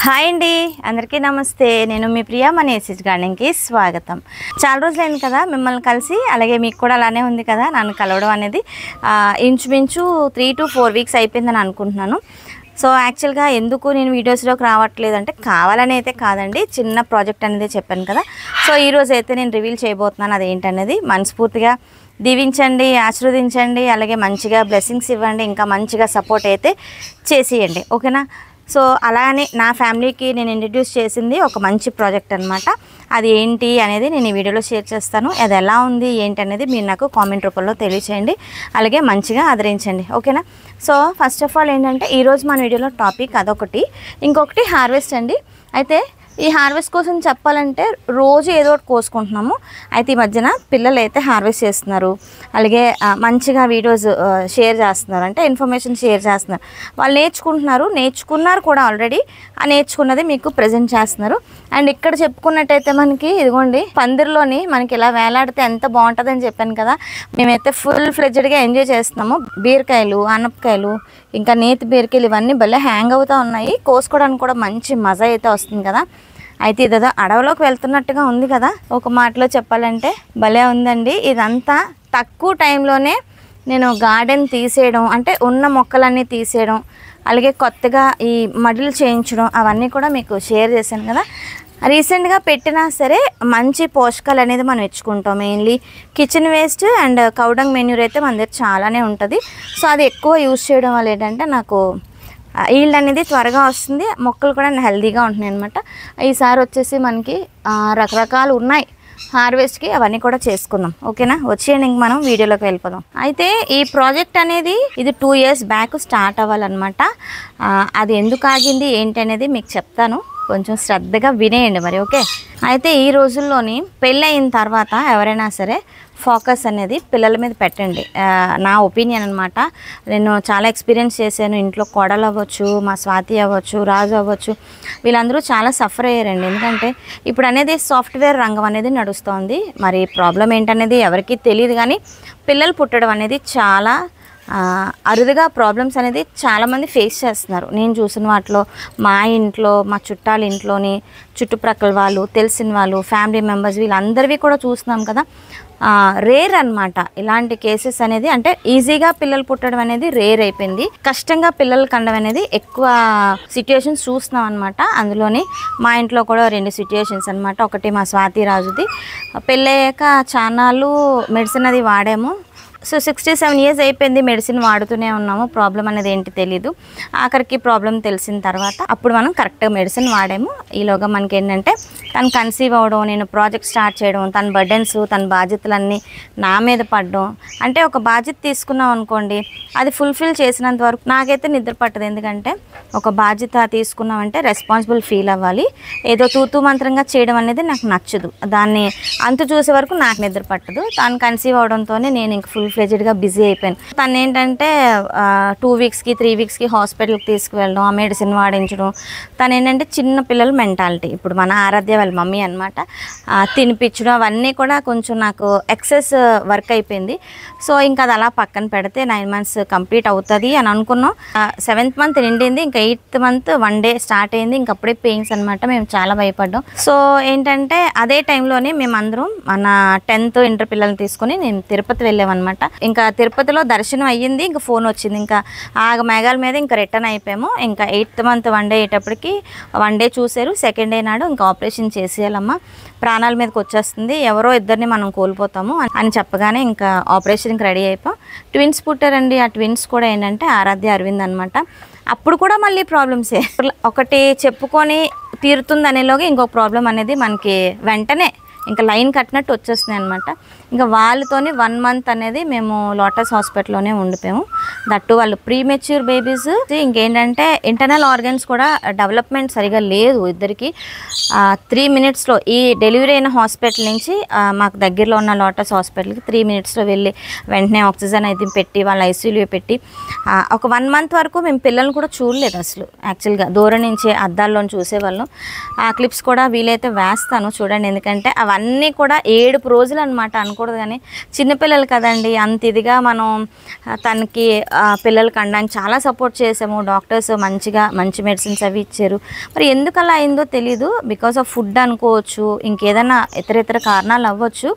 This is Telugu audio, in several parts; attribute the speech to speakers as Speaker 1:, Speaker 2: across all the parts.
Speaker 1: హాయ్ అండి, అందరికీ నమస్తే. నేను మీ ప్రియా మన ఏసీస్ గార్డెన్కి స్వాగతం. చాలా రోజులైంది కదా మిమ్మల్ని కలిసి, అలాగే మీకు కూడా అలానే ఉంది కదా నన్ను కలవడం అనేది. ఇంచుమించు 3 to 4 వీక్స్ అయిపోయిందని అనుకుంటున్నాను. సో యాక్చువల్గా ఎందుకు నేను వీడియోస్లోకి రావట్లేదు అంటే కావాలని అయితే కాదండి, చిన్న ప్రాజెక్ట్ అనేది చెప్పాను కదా. సో ఈరోజు అయితే నేను రివీల్ చేయబోతున్నాను అదేంటనేది. మనస్ఫూర్తిగా దీవించండి, ఆశీర్వదించండి, అలాగే మంచిగా బ్లెస్సింగ్స్ ఇవ్వండి, ఇంకా మంచిగా సపోర్ట్ అయితే చేసేయండి, ఓకేనా. సో అలానే నా ఫ్యామిలీకి నేను ఇంట్రడ్యూస్ చేసింది ఒక మంచి ప్రాజెక్ట్ అనమాట. అది ఏంటి అనేది నేను ఈ వీడియోలో షేర్ చేస్తాను. అది ఎలా ఉంది ఏంటి అనేది మీరు నాకు కామెంట్ రూపంలో తెలియచేయండి, అలాగే మంచిగా ఆదరించండి, ఓకేనా. సో ఫస్ట్ ఆఫ్ ఆల్ ఏంటంటే ఈరోజు మన వీడియోలో టాపిక్ అదొకటి, ఇంకొకటి హార్వెస్ట్ అండి. అయితే ఈ హార్వెస్ట్ కోసం చెప్పాలంటే రోజు ఏదో ఒకటి కోసుకుంటున్నాము. అయితే ఈ మధ్యన పిల్లలు అయితే హార్వెస్ట్ చేస్తున్నారు, అలాగే మంచిగా వీడియోస్ షేర్ చేస్తున్నారు, అంటే ఇన్ఫర్మేషన్ షేర్ చేస్తున్నారు. వాళ్ళు నేర్చుకున్నారు కూడా ఆల్రెడీ. ఆ నేర్చుకున్నది మీకు ప్రజెంట్ చేస్తున్నారు. అండ్ ఇక్కడ చెప్పుకున్నట్టయితే మనకి ఇదిగోండి పందిరిలోని మనకి ఇలా వేలాడితే ఎంత బాగుంటుందని చెప్పాను కదా. మేమైతే ఫుల్ ఫ్లెడ్జ్డ్గా ఎంజాయ్ చేస్తున్నాము. బీరకాయలు, అనపకాయలు, ఇంకా నేతి బీరకాయలు ఇవన్నీ భలే హ్యాంగ్ అవుతూ ఉన్నాయి. కోసుకోవడానికి కూడా మంచి మజా అయితే వస్తుంది కదా. అయితే ఇదేదో అడవిలోకి వెళ్తున్నట్టుగా ఉంది కదా, ఒక మాటలో చెప్పాలంటే భలే ఉందండి. ఇదంతా తక్కువ టైంలోనే నేను గార్డెన్ తీసేయడం, అంటే ఉన్న మొక్కలన్నీ తీసేయడం, అలాగే కొత్తగా ఈ మడులు చేయించడం అవన్నీ కూడా మీకు షేర్ చేశాను కదా. రీసెంట్గా పెట్టినా సరే మంచి పోషకాలు అనేది మనం ఇచ్చుకుంటాం. Mainly kitchen waste and cow dung manure అయితే మన దగ్గర చాలానే ఉంటుంది. సో అది ఎక్కువ యూజ్ చేయడం వల్ల ఏంటంటే నాకు ఈల్డ్ అనేది త్వరగా వస్తుంది, మొక్కలు కూడా హెల్తీగా ఉంటున్నాయి అనమాట. ఈసారి వచ్చేసి మనకి రకరకాలు ఉన్నాయి హార్వెస్ట్కి, అవన్నీ కూడా చేసుకుందాం, ఓకేనా. వచ్చేయండి ఇంక మనం వీడియోలోకి వెళ్ళిపోదాం. అయితే ఈ ప్రాజెక్ట్ అనేది ఇది 2 years బ్యాక్ స్టార్ట్ అవ్వాలన్నమాట. అది ఎందుకు ఆగింది ఏంటి అనేది మీకు చెప్తాను, కొంచెం శ్రద్ధగా వినేయండి మరి, ఓకే. అయితే ఈ రోజుల్లోని పెళ్ళి అయిన తర్వాత ఎవరైనా సరే ఫోకస్ అనేది పిల్లల మీద పెట్టండి, నా ఒపీనియన్ అనమాట. నేను చాలా ఎక్స్పీరియన్స్ చేశాను. ఇంట్లో కోడలు అవ్వచ్చు, మా స్వాతి అవ్వచ్చు, రాజు అవ్వచ్చు, వీళ్ళందరూ చాలా సఫర్ అయ్యారండి. ఎందుకంటే ఇప్పుడు అనేది సాఫ్ట్వేర్ రంగం అనేది నడుస్తుంది. మరి ప్రాబ్లం ఏంటనేది ఎవరికీ తెలియదు, కానీ పిల్లలు పుట్టడం అనేది చాలా అరుదుగా ప్రాబ్లమ్స్ అనేది చాలామంది ఫేస్ చేస్తున్నారు. నేను చూసిన వాటిలో మా ఇంట్లో, మా చుట్టాల ఇంట్లోని, చుట్టుప్రక్కల వాళ్ళు, తెలిసిన వాళ్ళు, ఫ్యామిలీ మెంబర్స్ వీళ్ళందరివి కూడా చూస్తున్నాం కదా. రేర్ అనమాట ఇలాంటి కేసెస్ అనేది. అంటే ఈజీగా పిల్లలు పుట్టడం అనేది రేర్ అయిపోయింది, కష్టంగా పిల్లలు కండం అనేది ఎక్కువ సిచ్యుయేషన్స్ చూస్తున్నాం అనమాట. అందులోని మా ఇంట్లో కూడా 2 సిచ్యుయేషన్స్ అనమాట. ఒకటి మా స్వాతి రాజుది, పెళ్ళయ్యాక చానాళ్ళు మెడిసిన్ అది వాడాము. సో 67 years అయిపోయింది, మెడిసిన్ వాడుతూనే ఉన్నాము, ప్రాబ్లం అనేది ఏంటి తెలీదు. ఆఖరికి ప్రాబ్లం తెలిసిన తర్వాత అప్పుడు మనం కరెక్ట్గా మెడిసిన్ వాడాము. ఈలోగా మనకి ఏంటంటే తను కన్సీవ్ అవ్వడం, నేను ప్రాజెక్ట్ స్టార్ట్ చేయడం, తన బర్డెన్స్, తన బాధ్యతలన్నీ నా మీద పడడం. అంటే ఒక బాధ్యత తీసుకున్నాం అనుకోండి, అది ఫుల్ఫిల్ చేసినంత వరకు నాకైతే నిద్ర పట్టదు. ఎందుకంటే ఒక బాధ్యత తీసుకున్నామంటే రెస్పాన్సిబుల్ ఫీల్ అవ్వాలి. ఏదో తూతూ మంత్రంగా చేయడం అనేది నాకు నచ్చదు. దాన్ని అంతు చూసే వరకు నాకు నిద్ర పట్టదు. తను కన్సీవ్ అవడంతోనే నేను ఇంక ఫుల్ ఫ్లెడ్జ్డ్గా బిజీ అయిపోయాను. తను ఏంటంటే 2 weeksకి 3 weeksకి హాస్పిటల్కి తీసుకువెళ్ళడం, ఆ మెడిసిన్ వాడించడం. తను ఏంటంటే చిన్న పిల్లల మెంటాలిటీ, ఇప్పుడు మన ఆరాధ్య వాళ్ళ మమ్మీ అనమాట, తినిపించడం అవన్నీ కూడా కొంచెం నాకు ఎక్సెస్ వర్క్ అయిపోయింది. సో ఇంకా అది అలా పక్కన పెడితే 9 months కంప్లీట్ అవుతుంది అని అనుకున్నాం. 7th month నిండింది, ఇంకా 8th month 1 day స్టార్ట్ అయింది. ఇంకప్పుడే పెయిన్స్ అనమాట. మేము చాలా భయపడ్డాం. సో ఏంటంటే అదే టైంలోనే మేమందరం మన 10th ఇంటర్ పిల్లల్ని తీసుకొని నేను తిరుపతి వెళ్ళామన్నమాట. ఇంకా తిరుపతిలో దర్శనం అయ్యింది, ఇంకా ఫోన్ వచ్చింది, ఇంకా మేఘాల మీద ఇంకా రిటర్న్ అయిపోయాము. ఇంకా 8th month 1 day అయ్యేటప్పటికి 1 day చూశారు. 2nd day నాడు ఇంకా ఆపరేషన్ చేసేయాలమ్మా, ప్రాణాల మీదకి వచ్చేస్తుంది, ఎవరో ఇద్దరిని మనం కోల్పోతాము అని చెప్పగానే ఇంకా ఆపరేషన్కి రెడీ అయిపోయాం. ట్విన్స్ పుట్టారండి. ఆ ట్విన్స్ కూడా ఏంటంటే ఆరాధ్య, అరవింద్ అనమాట. అప్పుడు కూడా మళ్ళీ ప్రాబ్లమ్సే. ఒకటి చెప్పుకొని తీరుతుంది అనేలోగా ఇంకొక ప్రాబ్లం అనేది మనకి వెంటనే ఇంకా లైన్ కట్టినట్టు వచ్చేస్తున్నాయి అనమాట. ఇంకా వాళ్ళతోని 1 month అనేది మేము లోటస్ హాస్పిటల్లోనే ఉండిపోయాము. దట్టు వాళ్ళు ప్రీమెచ్యూర్ బేబీస్. ఇంకేంటంటే ఇంటర్నల్ ఆర్గన్స్ కూడా డెవలప్మెంట్ సరిగా లేదు ఇద్దరికి. 3 minutesలో ఈ డెలివరీ అయిన హాస్పిటల్ నుంచి మాకు దగ్గరలో ఉన్న లోటస్ హాస్పిటల్కి 3 minutesలో వెళ్ళి వెంటనే ఆక్సిజన్ అయితే పెట్టి వాళ్ళ ఐసీయూలో పెట్టి ఒక 1 month వరకు మేము పిల్లల్ని కూడా చూడలేదు అసలు. యాక్చువల్గా దూరం నుంచి అద్దాల్లో చూసేవాళ్ళం. ఆ క్లిప్స్ కూడా వీలైతే వేస్తాను చూడండి, ఎందుకంటే అవన్నీ కూడా 7 రోజులు అనమాట అనుకో అనకూడదు కానీ చిన్నపిల్లలు కదండి, అంత ఇదిగా మనం తనకి పిల్లలకి అనడానికి చాలా సపోర్ట్ చేసాము. డాక్టర్స్ మంచి మెడిసిన్స్ అవి ఇచ్చారు. మరి ఎందుకు అలా అయిందో తెలీదు. బికాస్ ఆఫ్ ఫుడ్ అనుకోవచ్చు, ఇంకేదైనా ఇతర కారణాలు అవ్వచ్చు.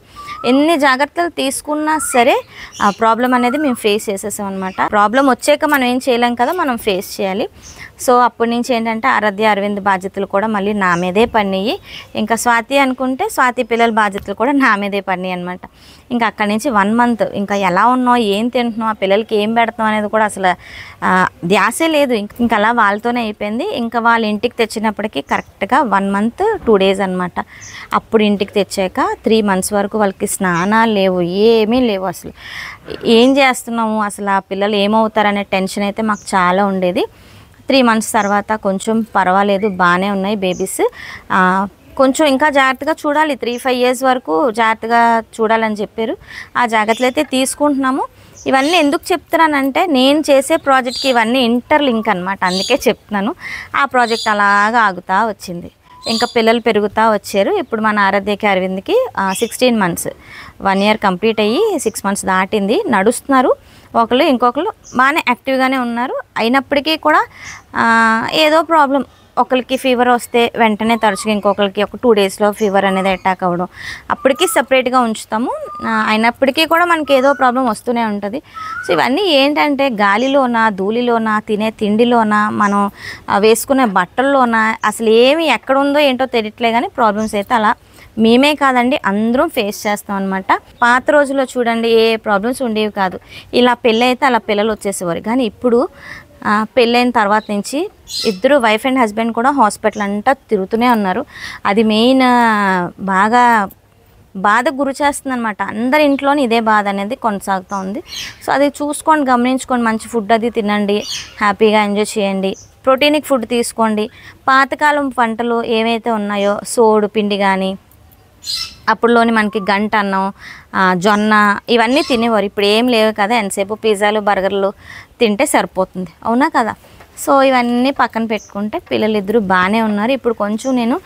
Speaker 1: ఎన్ని జాగ్రత్తలు తీసుకున్నా సరే ఆ ప్రాబ్లం అనేది మేము ఫేస్ చేసేసాం అనమాట. ప్రాబ్లం వచ్చాక మనం ఏం చేయలేం కదా, మనం ఫేస్ చేయాలి. సో అప్పటి నుంచి ఏంటంటే ఆరాధ్య అరవింద్ బాధ్యతలు కూడా మళ్ళీ నా మీదే పడినాయి. ఇంకా స్వాతి అనుకుంటే స్వాతి పిల్లల బాధ్యతలు కూడా నా మీదే పడినాయి అనమాట. ఇంకా అక్కడి నుంచి 1 month ఇంకా ఎలా ఉన్నావు, ఏం తింటున్నావు, ఆ పిల్లలకి ఏం పెడతాం అనేది కూడా అసలు ధ్యాసే లేదు. ఇంకా అలా వాళ్ళతోనే అయిపోయింది. ఇంకా వాళ్ళ ఇంటికి తెచ్చినప్పటికీ కరెక్ట్గా 1 month 2 days అనమాట. అప్పుడు ఇంటికి తెచ్చాక 3 months వరకు వాళ్ళకి స్నానాలు లేవు, ఏమీ లేవు. అసలు ఏం చేస్తున్నాము, అసలు ఆ పిల్లలు ఏమవుతారనే టెన్షన్ అయితే మాకు చాలా ఉండేది. 3 months తర్వాత కొంచెం పర్వాలేదు, బాగానే ఉన్నాయి బేబీస్. కొంచెం ఇంకా జాగ్రత్తగా చూడాలి, 3-5 years వరకు జాగ్రత్తగా చూడాలని చెప్పారు. ఆ జాగ్రత్తలు అయితే తీసుకుంటున్నాము. ఇవన్నీ ఎందుకు చెప్తున్నానంటే నేను చేసే ప్రాజెక్ట్కి ఇవన్నీ ఇంటర్లింక్ అనమాట, అందుకే చెప్తున్నాను. ఆ ప్రాజెక్ట్ అలాగా ఆగుతూ వచ్చింది. ఇంకా పిల్లలు పెరుగుతూ వచ్చారు. ఇప్పుడు మన ఆరాధ్యకి అరవింద్కి 16 months, 1 year కంప్లీట్ అయ్యి 6 months దాటింది. నడుస్తున్నారు ఇంకొకరు బాగానే యాక్టివ్గానే ఉన్నారు. అయినప్పటికీ కూడా ఏదో ప్రాబ్లం, ఒకరికి ఫీవర్ వస్తే వెంటనే తరచుగా ఇంకొకరికి ఒక 2 daysలో ఫీవర్ అనేది అటాక్ అవ్వడం, అప్పటికి సపరేట్గా ఉంచుతాము. అయినప్పటికీ కూడా మనకి ఏదో ప్రాబ్లం వస్తూనే ఉంటుంది. సో ఇవన్నీ ఏంటంటే గాలిలోన, ధూళిలోన, తినే తిండిలోన, మనం వేసుకునే బట్టల్లోన, అసలు ఏమి ఎక్కడ ఉందో ఏంటో తెలియట్లే కానీ ప్రాబ్లమ్స్ అయితే అలా మేమే కాదండి అందరం ఫేస్ చేస్తాం అనమాట. పాత రోజుల్లో చూడండి ఏ ప్రాబ్లమ్స్ ఉండేవి కాదు. ఇలా పెళ్ళి అయితే అలా పిల్లలు వచ్చేసేవారు. కానీ ఇప్పుడు పెళ్ళైన తర్వాత నుంచి ఇద్దరు వైఫ్ అండ్ హస్బెండ్ కూడా హాస్పిటల్ అంతా తిరుగుతూనే ఉన్నారు. అది మెయిన్ బాగా బాధకు గురి చేస్తుంది అనమాట. అందరి ఇంట్లోని ఇదే బాధ అనేది కొనసాగుతూ ఉంది. సో అది చూసుకోండి, గమనించుకోండి, మంచి ఫుడ్ అది తినండి, హ్యాపీగా ఎంజాయ్ చేయండి, ప్రోటీనిక్ ఫుడ్ తీసుకోండి. పాతకాలం వంటలు ఏవైతే ఉన్నాయో సోడు పిండి కానీ, అప్పుడులోని మనకి గంట అన్నం, జొన్న ఇవన్నీ తినేవారు. ఇప్పుడు ఏం లేవు కదా, ఎంతసేపు పిజ్జాలు బర్గర్లు తింటే సరిపోతుంది, అవునా కదా. సో ఇవన్నీ పక్కన పెట్టుకుంటే పిల్లలు ఇద్దరు బాగానే ఉన్నారు. ఇప్పుడు కొంచెం నేను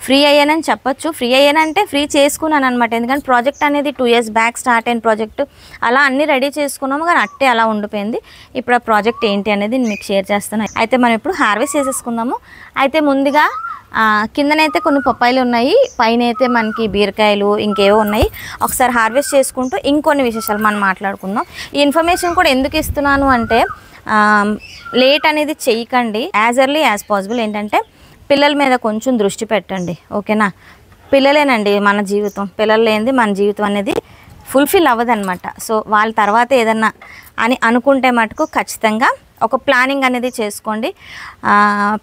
Speaker 1: ఫ్రీ అయ్యానని చెప్పొచ్చు. ఫ్రీ అయ్యానంటే ఫ్రీ చేసుకున్నాను అనమాట. ఎందుకంటే ప్రాజెక్ట్ అనేది 2 years బ్యాక్ స్టార్ట్ అయిన ప్రాజెక్టు, అలా అన్నీ రెడీ చేసుకున్నాము కానీ అట్టే అలా ఉండిపోయింది. ఇప్పుడు ఆ ప్రాజెక్ట్ ఏంటి అనేది మీకు షేర్ చేస్తాను. అయితే మనం ఇప్పుడు హార్వెస్ట్ చేసేసుకుందాము. అయితే ముందుగా కిందనైతే కొన్ని పప్పాయిలు ఉన్నాయి, పైన అయితే మనకి బీరకాయలు ఇంకేవో ఉన్నాయి. ఒకసారి హార్వెస్ట్ చేసుకుంటూ ఇంకొన్ని విశేషాలు మనం మాట్లాడుకుందాం. ఈ ఇన్ఫర్మేషన్ కూడా ఎందుకు ఇస్తున్నాను అంటే లేట్ అనేది చెయ్యకండి, యాజ్ ఎర్లీ యాజ్ పాసిబుల్. ఏంటంటే పిల్లల మీద కొంచెం దృష్టి పెట్టండి, ఓకేనా. పిల్లలేనండి మన జీవితం, పిల్లలు లేనిది మన జీవితం అనేది ఫుల్ఫిల్ అవ్వదన్నమాట. సో వాళ్ళ తర్వాత ఏదన్నా అని అనుకుంటే మటుకు ఖచ్చితంగా ఒక ప్లానింగ్ అనేది చేసుకోండి.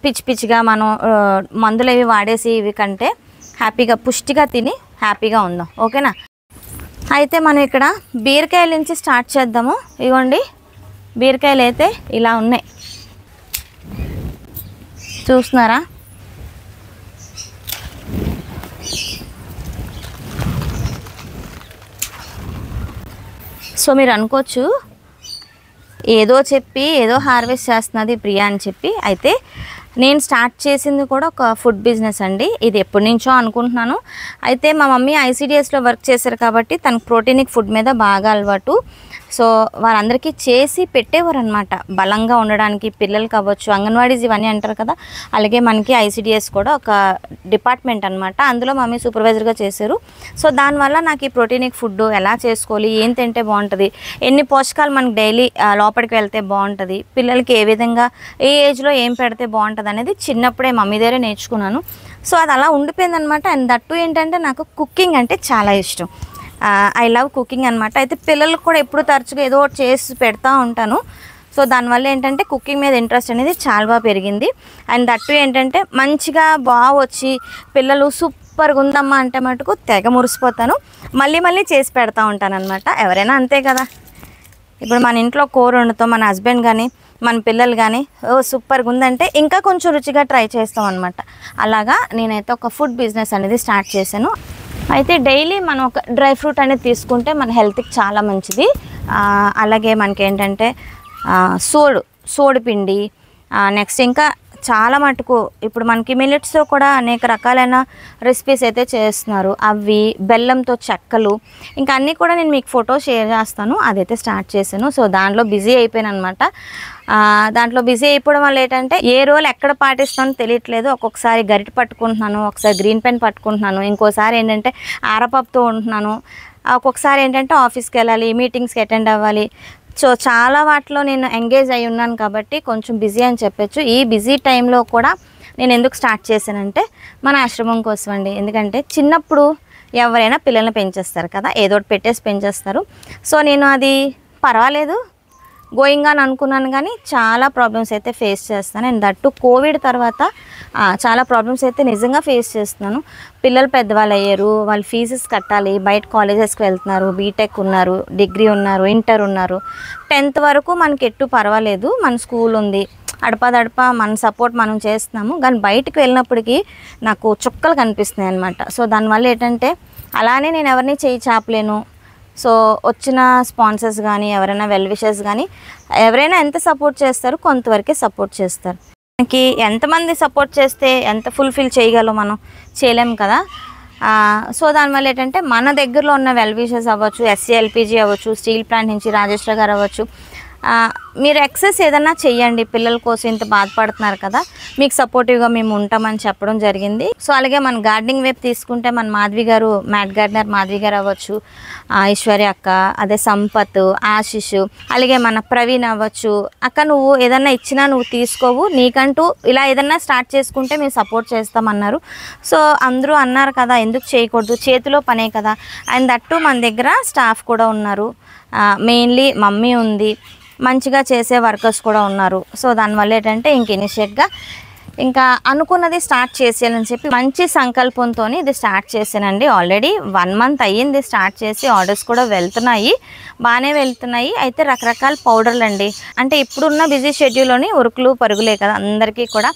Speaker 1: పిచ్చిగా మనం మందులు అవి వాడేసి ఇవి కంటే హ్యాపీగా పుష్టిగా తిని హ్యాపీగా ఉందాం, ఓకేనా. అయితే మనం ఇక్కడ బీరకాయల నుంచి స్టార్ట్ చేద్దాము. ఇవ్వండి బీరకాయలు అయితే ఇలా ఉన్నాయి, చూస్తున్నారా. సో మీరు అనుకోవచ్చు ఏదో చెప్పి ఏదో హార్వెస్ట్ చేస్తున్నది ప్రియా అని చెప్పి. అయితే నేను స్టార్ట్ చేసింది కూడా ఒక ఫుడ్ బిజినెస్ అండి. ఇది ఎప్పటి నుంచో అనుకుంటున్నాను. అయితే మా మమ్మీ ఐసిడిఎస్లో వర్క్ చేశారు కాబట్టి తనకు ప్రోటీనిక్ ఫుడ్ మీద బాగా అలవాటు. సో వారందరికీ చేసి పెట్టేవారు అనమాట, బలంగా ఉండడానికి. పిల్లలకి అవ్వచ్చు, అంగన్వాడీస్ ఇవన్నీ అంటారు కదా, అలాగే మనకి ఐసిడిఎస్ కూడా ఒక డిపార్ట్మెంట్ అనమాట. అందులో మమ్మీ సూపర్వైజర్గా చేశారు. సో దానివల్ల నాకు ఈ ప్రోటీనిక్ ఫుడ్ ఎలా చేసుకోవాలి, ఏం తింటే బాగుంటుంది, ఎన్ని పోషకాలు మనకి డైలీ లోపలికి వెళ్తే బాగుంటుంది, పిల్లలకి ఏ విధంగా ఏ ఏజ్లో ఏం పెడితే బాగుంటుంది అనేది చిన్నప్పుడే మమ్మీ దగ్గరే నేర్చుకున్నాను. సో అది అలా ఉండిపోయిందనమాట. అండ్ దట్టు ఏంటంటే నాకు కుకింగ్ అంటే చాలా ఇష్టం. ఐ లవ్ కుకింగ్ అనమాట. అయితే పిల్లలకు కూడా ఎప్పుడు తరచుగా ఏదో ఒకటి చేసి పెడతా ఉంటాను. సో దానివల్ల ఏంటంటే కుకింగ్ మీద ఇంట్రెస్ట్ అనేది చాలా బాగా పెరిగింది. అండ్ దట్టు ఏంటంటే మంచిగా బాగా వచ్చి పిల్లలు సూపర్గా ఉందమ్మా అంటే మటుకు తెగ మురిసిపోతాను, మళ్ళీ చేసి పెడతా ఉంటాను అనమాట. ఎవరైనా అంతే కదా. ఇప్పుడు మన ఇంట్లో కూర వండుతాం, మన హస్బెండ్ కానీ మన పిల్లలు కానీ సూపర్గా ఉందంటే ఇంకా కొంచెం రుచిగా ట్రై చేస్తాం అనమాట. అలాగా నేనైతే ఒక ఫుడ్ బిజినెస్ అనేది స్టార్ట్ చేశాను. అయితే డైలీ మనం ఒక డ్రై ఫ్రూట్ అనేది తీసుకుంటే మన హెల్త్కి చాలా మంచిది. అలాగే మనకి ఏంటంటే సోడు పిండి, నెక్స్ట్ ఇంకా చాలా మటుకు ఇప్పుడు మనకి మిల్లెట్స్తో కూడా అనేక రకాలైన రెసిపీస్ అయితే చేస్తున్నారు. అవి బెల్లంతో చెక్కలు ఇంకా అన్నీ కూడా నేను మీకు ఫోటో షేర్ చేస్తాను. అదైతే స్టార్ట్ చేశాను. సో దాంట్లో బిజీ అయిపోయాను అనమాట. దాంట్లో బిజీ అయిపోవడం వల్ల ఏంటంటే ఏ రోల్ ఎక్కడ పాటిస్తానో తెలియట్లేదు. ఒక్కొక్కసారి గరిటె పట్టుకుంటున్నాను, ఒకసారి గ్రీన్ పెన్ పట్టుకుంటున్నాను, ఇంకోసారి ఏంటంటే ఆరపప్పుతో ఉంటున్నాను, ఒక్కొక్కసారి ఏంటంటే ఆఫీస్కి వెళ్ళాలి, మీటింగ్స్కి అటెండ్ అవ్వాలి. సో చాలా వాటిలో నేను ఎంగేజ్ అయి ఉన్నాను కాబట్టి కొంచెం బిజీ అని చెప్పొచ్చు. ఈ బిజీ టైంలో కూడా నేను ఎందుకు స్టార్ట్ చేశానంటే మన ఆశ్రమం కోసం అండి. ఎందుకంటే చిన్నప్పుడు ఎవరైనా పిల్లల్ని పెంచేస్తారు కదా, ఏదో ఒకటి పెట్టేసి పెంచేస్తారు. సో నేను అది పర్వాలేదు గోయింగ్ అని అనుకున్నాను, కానీ చాలా ప్రాబ్లమ్స్ అయితే ఫేస్ చేస్తాను. అండ్ దట్టు కోవిడ్ తర్వాత చాలా ప్రాబ్లమ్స్ అయితే నిజంగా ఫేస్ చేస్తున్నాను. పిల్లలు పెద్దవాళ్ళు అయ్యారు, వాళ్ళు ఫీజెస్ కట్టాలి, బయట కాలేజెస్కి వెళ్తున్నారు, బీటెక్ ఉన్నారు, డిగ్రీ ఉన్నారు, ఇంటర్ ఉన్నారు, 10th వరకు మనకి ఎట్టు పర్వాలేదు, మన స్కూల్ ఉంది, అడపదడప మన సపోర్ట్ మనం చేస్తున్నాము. కానీ బయటికి వెళ్ళినప్పటికీ నాకు చుక్కలు కనిపిస్తున్నాయి అనమాట. సో దానివల్ల ఏంటంటే అలానే నేను ఎవరిని చేయి చాపలేను. సో వచ్చిన స్పాన్సర్స్ కానీ ఎవరైనా వెల్ విషర్స్ కానీ ఎవరైనా ఎంత సపోర్ట్ చేస్తారు, కొంతవరకే సపోర్ట్ చేస్తారు. మనకి ఎంతమంది సపోర్ట్ చేస్తే ఎంత ఫుల్ఫిల్ చేయగలం, మనం చేయలేము కదా. సో దానివల్ల ఏంటంటే మన దగ్గరలో ఉన్న వెల్ విషర్స్ అవ్వచ్చు, SCLPG అవ్వచ్చు, స్టీల్ ప్లాంట్ నుంచి రాజేశ్వర గారు అవ్వచ్చు, మీరు ఎక్సెస్ ఏదన్నా చెయ్యండి, పిల్లల కోసం ఇంత బాధపడుతున్నారు కదా, మీకు సపోర్టివ్గా మేము ఉంటామని చెప్పడం జరిగింది. సో అలాగే మన గార్డెనింగ్ వైపు తీసుకుంటే మన మాధవి గారు, మ్యాట్ గార్డెనర్ మాధవి గారు అవ్వచ్చు, ఐశ్వర్య అక్క, అదే సంపత్, ఆశిష్, అలాగే మన ప్రవీణ్ అవ్వచ్చు. అక్క నువ్వు ఏదన్నా ఇచ్చినా నువ్వు తీసుకోవు, నీకంటూ ఇలా ఏదన్నా స్టార్ట్ చేసుకుంటే మేము సపోర్ట్ చేస్తామన్నారు. సో అందరూ అన్నారు కదా ఎందుకు చేయకూడదు, చేతిలో పనే కదా. అండ్ దట్టు మన దగ్గర స్టాఫ్ కూడా ఉన్నారు, మెయిన్లీ మమ్మీ ఉంది, మంచిగా చేసే వర్కర్స్ కూడా ఉన్నారు. సో దానివల్ల ఏంటంటే ఇనిషియేట్గా ఇంకా అనుకున్నది స్టార్ట్ చేసేయాలని చెప్పి మంచి సంకల్పంతో ఇది స్టార్ట్ చేశానండి. ఆల్రెడీ 1 month అయ్యింది స్టార్ట్ చేసి, ఆర్డర్స్ కూడా వెళ్తున్నాయి, బాగానే వెళ్తున్నాయి. అయితే రకరకాల పౌడర్లు అండి, అంటే ఇప్పుడున్న బిజీ షెడ్యూల్లోని ఉరుకులు పరుగులే కదా అందరికీ కూడా.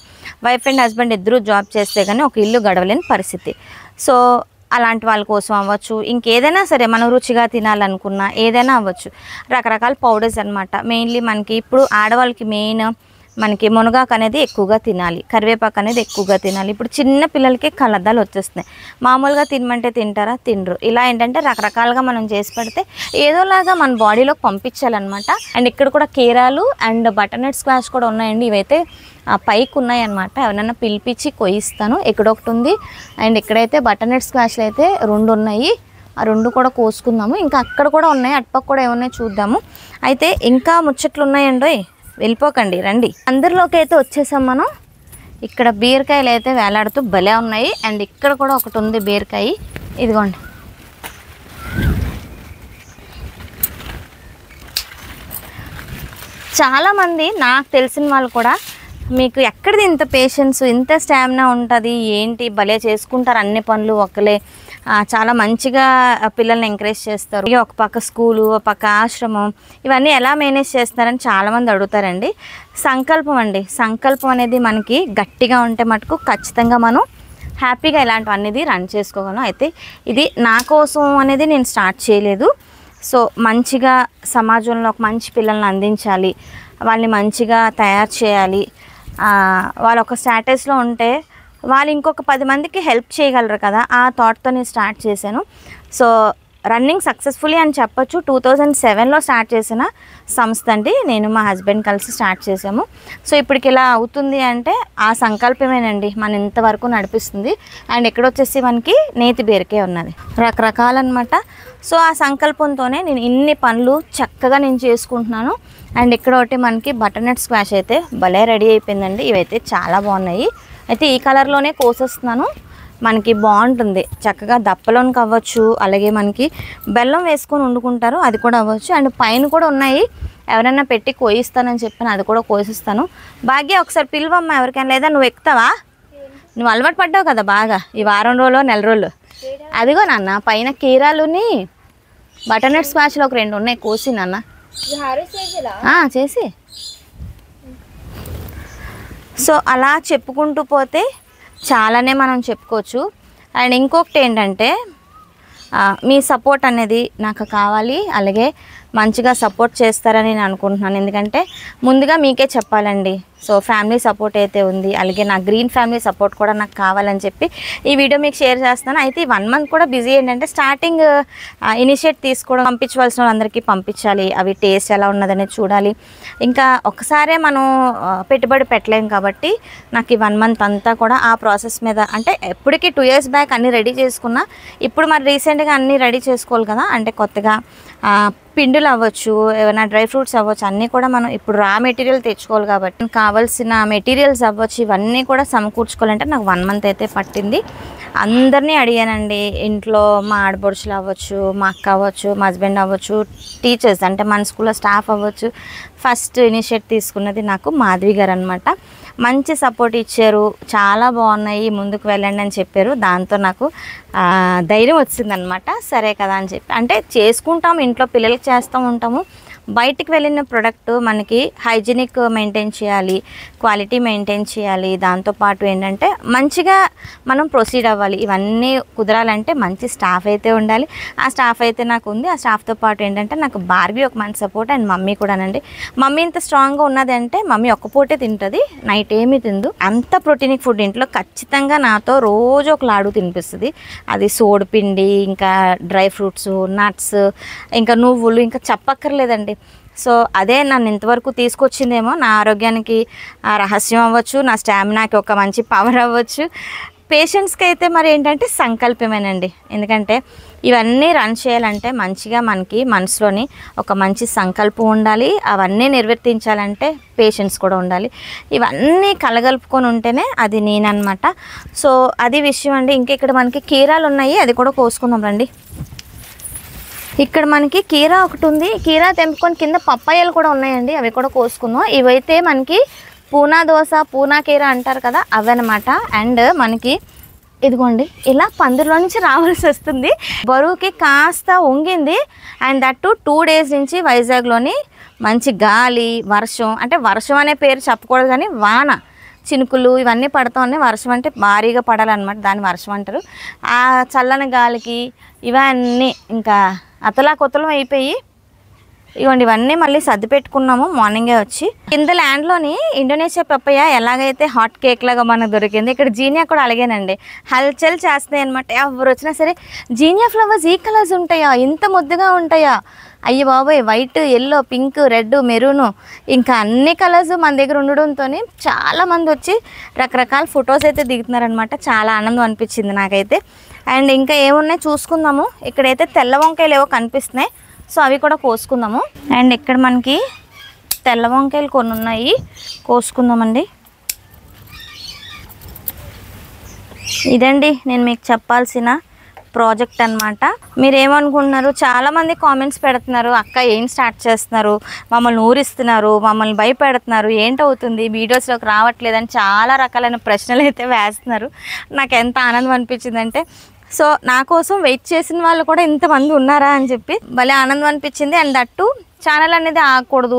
Speaker 1: వైఫ్ అండ్ హస్బెండ్ ఇద్దరు జాబ్ చేస్తే కానీ ఒక ఇల్లు గడవలేని పరిస్థితి. సో అలాంటి వాళ్ళ కోసం అవ్వచ్చు, ఇంకేదైనా సరే మనం రుచిగా తినాలనుకున్నా ఏదైనా అవ్వచ్చు, రకరకాల పౌడర్స్ అనమాట. మెయిన్లీ మనకి ఇప్పుడు ఆడవాళ్ళకి మెయిన్ మనకి మునగాకు అనేది ఎక్కువగా తినాలి, కరివేపాకు అనేది ఎక్కువగా తినాలి. ఇప్పుడు చిన్న పిల్లలకి కలద్దాలు వచ్చేస్తున్నాయి, మామూలుగా తినమంటే తింటారా, తినరు. ఇలా ఏంటంటే రకరకాలుగా మనం చేసి పెడితే ఏదోలాగా మన బాడీలోకి పంపించాలన్నమాట. అండ్ ఇక్కడ కూడా కీరాలు అండ్ బటర్నట్ స్క్వాష్ కూడా ఉన్నాయండి. ఇవైతే పైకి ఉన్నాయన్నమాట, ఎవరైనా పిలిపించి కొయిస్తాను. ఇక్కడొకటి ఉంది అండ్ ఇక్కడైతే బటర్నట్ స్క్వాష్లు అయితే 2 ఉన్నాయి, ఆ 2 కూడా కోసుకుందాము. ఇంకా అక్కడ కూడా ఉన్నాయి, అటుపక్క కూడా ఏమున్నాయి చూద్దాము. అయితే ఇంకా ముచ్చట్లు ఉన్నాయండి, వెళ్ళిపోకండి, రండి. అందరిలోకి అయితే వచ్చేసాం మనం. ఇక్కడ బీరకాయలు అయితే వేలాడుతూ భలే ఉన్నాయి. అండ్ ఇక్కడ కూడా ఒకటి ఉంది బీరకాయ, ఇదిగోండి. చాలామంది నాకు తెలిసిన వాళ్ళు కూడా మీకు ఎక్కడిది ఇంత పేషెన్స్, ఇంత స్టామినా ఉంటుంది ఏంటి, భలే చేసుకుంటారు అన్ని పనులు ఒకలే, చాలా మంచిగా పిల్లల్ని ఎంకరేజ్ చేస్తారు, ఒక పక్క స్కూలు, ఒక పక్క ఆశ్రమం, ఇవన్నీ ఎలా మేనేజ్ చేస్తారని చాలామంది అడుగుతారండి. సంకల్పం అండి, సంకల్పం అనేది మనకి గట్టిగా ఉంటే మటుకు ఖచ్చితంగా మనం హ్యాపీగా ఇలాంటివన్నీ రన్ చేసుకోగలం. అయితే ఇది నా కోసం అనేది నేను స్టార్ట్ చేయలేదు. సో మంచిగా సమాజంలో ఒక మంచి పిల్లల్ని అందించాలి, వాళ్ళని మంచిగా తయారు చేయాలి, వాళ్ళు ఒక స్టేటస్లో ఉంటే వాళ్ళు ఇంకొక 10 మందికి హెల్ప్ చేయగలరు కదా, ఆ థాట్తో నేను స్టార్ట్ చేశాను. సో రన్నింగ్ సక్సెస్ఫుల్లీ అని చెప్పొచ్చు. 2007లో స్టార్ట్ చేసిన సంస్థ అండి, నేను మా హస్బెండ్ కలిసి స్టార్ట్ చేసాము. సో ఇప్పటికి ఇలా అవుతుంది అంటే ఆ సంకల్పమేనండి మన ఇంతవరకు నడిపిస్తుంది. అండ్ ఇక్కడ వచ్చేసి మనకి నేతి బీరకాయ ఉన్నది, రకరకాలన్నమాట. సో ఆ సంకల్పంతోనే నేను ఇన్ని పనులు చక్కగా నేను చేసుకుంటున్నాను. అండ్ ఇక్కడ ఒకటి మనకి బటర్నట్ స్క్వాష్ అయితే భలే రెడీ అయిపోయిందండి. ఇవైతే చాలా బాగున్నాయి. అయితే ఈ కలర్లోనే కోసేస్తున్నాను, మనకి బాగుంటుంది, చక్కగా దప్పలోనికి అవ్వచ్చు, అలాగే మనకి బెల్లం వేసుకొని వండుకుంటారు అది కూడా అవ్వచ్చు. అండ్ పైన కూడా ఉన్నాయి, ఎవరైనా పెట్టి కోయిస్తానని చెప్పాను, అది కూడా కోసిస్తాను. భాగ్య ఒకసారి పిలువమ్మా ఎవరికైనా, లేదా నువ్వు ఎక్కుతావా, నువ్వు అలవాటు పడ్డావు కదా బాగా ఈ వారం రోజులు 4 రోజులు. అదిగో నాన్న పైన కీరాలుని బటర్నట్ స్క్వాష్లో ఒక 2 ఉన్నాయి, కోసి నాన్న చేసి. సో అలా చెప్పుకుంటూ పోతే చాలానే మనం చెప్పుకోవచ్చు. అండ్ ఇంకొకటి ఏంటంటే మీ సపోర్ట్ అనేది నాకు కావాలి, అలాగే మంచిగా సపోర్ట్ చేస్తారని నేను అనుకుంటున్నాను. ఎందుకంటే ముందుగా మీకే చెప్పాలండి. సో ఫ్యామిలీ సపోర్ట్ అయితే ఉంది, అలాగే నా గ్రీన్ ఫ్యామిలీ సపోర్ట్ కూడా నాకు కావాలని చెప్పి ఈ వీడియో మీకు షేర్ చేస్తున్నాను. అయితే ఈ 1 మంత్ కూడా బిజీ ఏంటంటే స్టార్టింగ్ ఇనిషియేట్ తీసుకోవడం, పంపించవలసిన వాళ్ళందరికీ పంపించాలి, అవి టేస్ట్ ఎలా ఉన్నదనేది చూడాలి. ఇంకా ఒకసారే మనం పెట్టుబడి పెట్టలేం కాబట్టి నాకు ఈ 1 మంత్ అంతా కూడా ఆ ప్రాసెస్ మీద, అంటే ఎప్పటికీ 2 years బ్యాక్ అన్నీ రెడీ చేసుకున్నా, ఇప్పుడు మరి రీసెంట్గా అన్నీ రెడీ చేసుకోవాలి కదా. అంటే కొత్తగా పిండిలు అవ్వచ్చు, ఏమైనా డ్రై ఫ్రూట్స్ అవ్వచ్చు, అన్నీ కూడా మనం ఇప్పుడు రా మెటీరియల్ తెచ్చుకోవాలి కాబట్టి కావాల్సిన మెటీరియల్స్ అవ్వచ్చు, ఇవన్నీ కూడా సమకూర్చుకోవాలంటే నాకు 1 మంత్ అయితే పట్టింది. అందరినీ అడిగానండి. ఇంట్లో మా ఆడపడుచులు అవ్వచ్చు, మా అక్క అవ్వచ్చు, మా హస్బెండ్ అవ్వచ్చు, టీచర్స్ అంటే మన స్కూల్లో స్టాఫ్ అవ్వచ్చు. ఫస్ట్ ఇనిషియేట్ తీసుకున్నది నాకు మాధవి గారు అనమాట. మంచి సపోర్ట్ ఇచ్చారు, చాలా బాగున్నాయి, ముందుకు వెళ్ళండి అని చెప్పారు. దాంతో నాకు ధైర్యం వచ్చిందనమాట. సరే కదా అని చెప్పి, అంటే చేసుకుంటాము, ఇంట్లో పిల్లలకి చేస్తూ ఉంటాము. బయటికి వెళ్ళిన ప్రోడక్ట్ మనకి హైజీనిక్ మెయింటైన్ చేయాలి, క్వాలిటీ మెయింటైన్ చేయాలి. దాంతోపాటు ఏంటంటే మంచిగా మనం ప్రొసీడ్ అవ్వాలి. ఇవన్నీ కుదరాలంటే మంచి స్టాఫ్ అయితే ఉండాలి. ఆ స్టాఫ్ అయితే నాకు ఉంది. ఆ స్టాఫ్తో పాటు ఏంటంటే నాకు బార్బీ ఒక మంచి సపోర్ట్, అండ్ మమ్మీ కూడానండి. మమ్మీ ఇంత స్ట్రాంగ్గా ఉన్నది అంటే మమ్మీ ఒక్క పూటే తింటుంది, నైట్ ఏమీ తిందు. అంత ప్రోటీనిక్ ఫుడ్ ఇంట్లో ఖచ్చితంగా నాతో రోజు ఒక లాడు తినిపిస్తుంది. అది సోడిపిండి, ఇంకా డ్రై ఫ్రూట్స్, నట్స్, ఇంకా నువ్వులు, ఇంకా చెప్పక్కర్లేదండి. సో అదే నన్ను ఇంతవరకు తీసుకొచ్చిందేమో, నా ఆరోగ్యానికి రహస్యం అవ్వచ్చు, నా స్టామినాకి ఒక మంచి పవర్ అవ్వచ్చు. పేషెంట్స్కి అయితే మరి ఏంటంటే సంకల్పమేనండి. ఎందుకంటే ఇవన్నీ రన్ చేయాలంటే మంచిగా మనకి మనసులోని ఒక మంచి సంకల్పం ఉండాలి. అవన్నీ నిర్వర్తించాలంటే పేషెన్స్ కూడా ఉండాలి. ఇవన్నీ కలగలుపుకొని ఉంటేనే అది నేనన్నమాట. సో అది విషయం అండి. ఇంకా ఇక్కడ మనకి కీరాలు ఉన్నాయి, అది కూడా కోసుకుందాం రండి. ఇక్కడ మనకి కీరా ఒకటి ఉంది, కీరా తెంపుకొని కింద పప్పాయలు కూడా ఉన్నాయండి, అవి కూడా కోసుకుందాం. ఇవైతే మనకి పూనా దోశ, పూనా కీరా అంటారు కదా, అవన్నమాట. అండ్ మనకి ఇదిగోండి ఇలా పందిరిలో నుంచి రావాల్సి వస్తుంది. బరువుకి కాస్త వంగింది. అండ్ దట్టు 2 days నుంచి వైజాగ్లోని మంచి గాలి, వర్షం, అంటే వర్షం అనే పేరు చెప్పకూడదు కానీ వాన, చినుకులు ఇవన్నీ పడుతూ ఉన్నాయి. వర్షం అంటే భారీగా పడాలన్నమాట, దాన్ని వర్షం అంటారు. ఆ చల్లని గాలికి ఇవన్నీ ఇంకా అతలాకుతలం అయిపోయి ఇవ్వండి, ఇవన్నీ మళ్ళీ సర్ది పెట్టుకున్నాము మార్నింగే వచ్చి. కింద ల్యాండ్లోని ఇండోనేషియా పప్పయ్య ఎలాగైతే హాట్ కేక్ లాగా మనకు దొరికింది, ఇక్కడ జీనియా కూడా అలాగేనండి, హల్చల్ చేస్తాయి అనమాట. ఎవరు వచ్చినా సరే జీనియా ఫ్లవర్స్ ఈ కలర్స్ ఉంటాయా, ఇంత ముద్దుగా ఉంటాయా, అయ్యి బాబోయ్, white, yellow, pink, red, maroon, ఇంకా అన్ని కలర్స్ మన దగ్గర ఉండడంతో చాలామంది వచ్చి రకరకాల ఫొటోస్ అయితే దిగుతున్నారనమాట. చాలా ఆనందం అనిపించింది నాకైతే. అండ్ ఇంకా ఏమున్నాయి చూసుకుందాము. ఇక్కడైతే తెల్ల వంకాయలు ఏవో కనిపిస్తున్నాయి, సో అవి కూడా కోసుకుందాము. అండ్ ఇక్కడ మనకి తెల్ల వంకాయలు కొన్ని ఉన్నాయి, కోసుకుందామండి. ఇదండి నేను మీకు చెప్పాల్సిన ప్రాజెక్ట్ అనమాట. మీరు ఏమనుకుంటున్నారు, చాలామంది కామెంట్స్ పెడుతున్నారు, అక్క ఏం స్టార్ట్ చేస్తున్నారు, మమ్మల్ని ఊరిస్తున్నారు, మమ్మల్ని భయపెడుతున్నారు, ఏంటవుతుంది, వీడియోస్లోకి రావట్లేదని చాలా రకాలైన ప్రశ్నలు అయితే వేస్తున్నారు. నాకు ఎంత ఆనందం అనిపించిందంటే, సో నా కోసం వెయిట్ చేసిన వాళ్ళు కూడా ఇంతమంది ఉన్నారా అని చెప్పి భలే ఆనందం అనిపించింది. అండ్ దట్టు ఛానల్ అనేది ఆగకూడదు,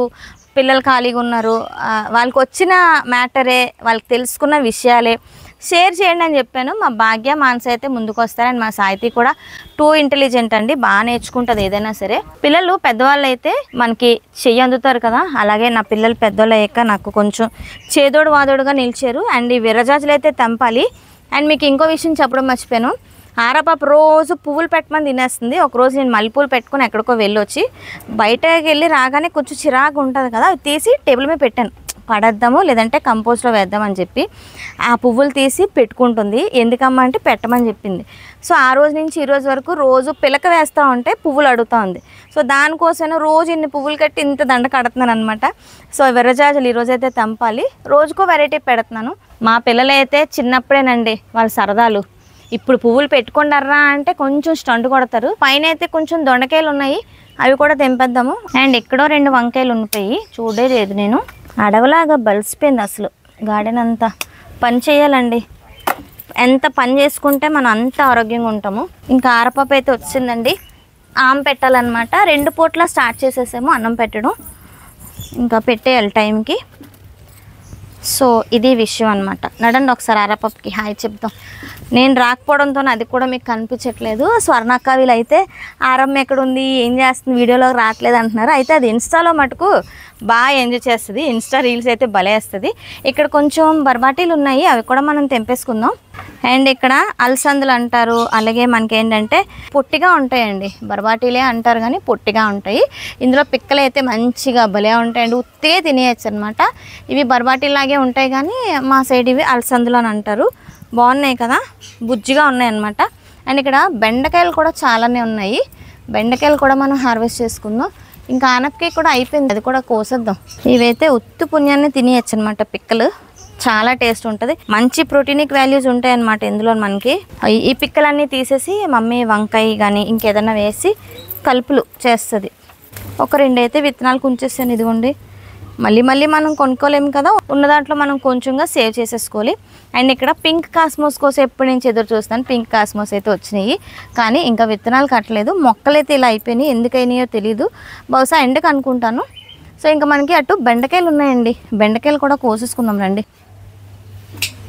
Speaker 1: పిల్లలు ఖాళీగా ఉన్నారు, వాళ్ళకి వచ్చిన మ్యాటరే, వాళ్ళకి తెలుసుకున్న విషయాలే షేర్ చేయండి అని చెప్పాను. మా భాగ్య, మానస అయితే ముందుకు వస్తారని, మా సాహితీ కూడా టూ ఇంటెలిజెంట్ అండి, బాగా నేర్చుకుంటుంది ఏదైనా సరే. పిల్లలు పెద్దవాళ్ళు అయితే మనకి చెయ్యి అందుతారు కదా, అలాగే నా పిల్లలు పెద్దవాళ్ళు అయ్యాక నాకు కొంచెం చేదోడు వాదోడుగా నిలిచారు. అండ్ ఈ విరజాజులు అయితే తెంపాలి. అండ్ మీకు ఇంకో విషయం చెప్పడం మర్చిపోయాను, ఆరాపాప రోజు పువ్వులు పెట్టమని తినేస్తుంది. ఒకరోజు నేను మల్లెపూలు పెట్టుకుని ఎక్కడికో వెళ్ళొచ్చి బయటకు వెళ్ళి రాగానే కొంచెం చిరాకు ఉంటుంది కదా, అవి తీసి టేబుల్ మీద పెట్టాను, పడేద్దాము లేదంటే కంపోస్ట్లో వేద్దామని చెప్పి. ఆ పువ్వులు తీసి పెట్టుకుంటుంది. ఎందుకమ్మా అంటే పెట్టమని చెప్పింది. సో ఆ రోజు నుంచి ఈ రోజు వరకు రోజు పిలక వేస్తూ ఉంటే పువ్వులు అడుగుతూ ఉంది. సో దానికోసం రోజు ఇన్ని పువ్వులు కట్టి ఇంత దండ కడుతున్నాను అనమాట. సో విరజాజులు ఈరోజైతే తెంపాలి, రోజుకో వెరైటీ పెడుతున్నాను. మా పిల్లలైతే చిన్నప్పుడేనండి వాళ్ళ సరదాలు, ఇప్పుడు పువ్వులు పెట్టుకుంటారా అంటే కొంచెం స్టంట్ కొడతారు. పైన అయితే కొంచెం దొండకాయలు ఉన్నాయి, అవి కూడా తెంపేద్దాము. అండ్ ఎక్కడో 2 వంకాయలు ఉన్నాయి, చూడలేదు నేను. అడవలాగా బలిసిపోయింది అసలు గార్డెన్ అంతా. పని చేయాలండి, ఎంత పని చేసుకుంటే మనం అంత ఆరోగ్యంగా ఉంటాము. ఇంకా ఆరపప్పు అయితే వచ్చిందండి, ఆమె పెట్టాలన్నమాట. 2 పూట్ల స్టార్ట్ చేసేసాము అన్నం పెట్టడం, ఇంకా పెట్టేయాలి టైంకి. సో ఇది విషయం అనమాట. నడండి ఒకసారి ఆరపప్పుకి హాయ్ చెప్తాం. నేను రాకపోవడంతో అది కూడా మీకు కనిపించట్లేదు. స్వర్ణక్క వీళ్ళైతే ఆరమ్మ ఎక్కడుంది, ఏం చేస్తుంది, వీడియోలో రావట్లేదు అంటున్నారు. అయితే అది ఇన్స్టాలో మటుకు బాగా ఎంజాయ్ చేస్తుంది. ఇన్స్టా రీల్స్ అయితే భలే వేస్తుంది. ఇక్కడ కొంచెం బర్బాటీలు ఉన్నాయి, అవి కూడా మనం తెంపేసుకుందాం. అండ్ ఇక్కడ అలసందులు అంటారు. అలాగే మనకి ఏంటంటే పొట్టిగా ఉంటాయండి, బర్బాటీలే అంటారు కానీ పొట్టిగా ఉంటాయి. ఇందులో పిక్కలు అయితే మంచిగా భలే ఉంటాయండి, ఉత్తిగే తినేయచ్చు అనమాట. ఇవి బర్బాటీలాగే ఉంటాయి కానీ మా సైడ్ ఇవి అలసందులు అని అంటారు. బాగున్నాయి కదా, బుజ్జిగా ఉన్నాయి అన్నమాట. అండ్ ఇక్కడ బెండకాయలు కూడా చాలానే ఉన్నాయి. బెండకాయలు కూడా మనం హార్వెస్ట్ చేసుకుందాం. ఇంకా ఆనపకాయ కూడా అయిపోయింది, అది కూడా కోసేద్దాం. ఇవైతే ఉత్తు పుణ్యాన్ని తినేయచ్చు అనమాట. పిక్కలు చాలా టేస్ట్ ఉంటుంది, మంచి ప్రోటీనిక్ వాల్యూస్ ఉంటాయి అన్నమాట ఇందులో మనకి. ఈ పిక్కలన్నీ తీసేసి మమ్మీ వంకాయ కానీ ఇంకేదన్నా వేసి కలుపులు చేస్తుంది. ఒక 2 అయితే విత్తనాలు కుంచేస్తాను. ఇదిగోండి, మళ్ళీ మనం కొనుక్కోలేము కదా, ఉన్న దాంట్లో మనం కొంచెంగా సేవ్ చేసేసుకోవాలి. అండ్ ఇక్కడ పింక్ కాస్మోస్ కోసం ఎప్పటి నుంచి ఎదురు చూస్తాను. పింక్ కాస్మోస్ అయితే వచ్చినాయి కానీ ఇంకా విత్తనాలు కట్టలేదు. మొక్కలైతే ఇలా అయిపోయినాయి, ఎందుకైనాయో తెలీదు, బహుశా ఎండకు అనుకుంటాను. సో ఇంకా మనకి అటు బెండకాయలు ఉన్నాయండి, బెండకాయలు కూడా కోసేసుకుందాం రండి.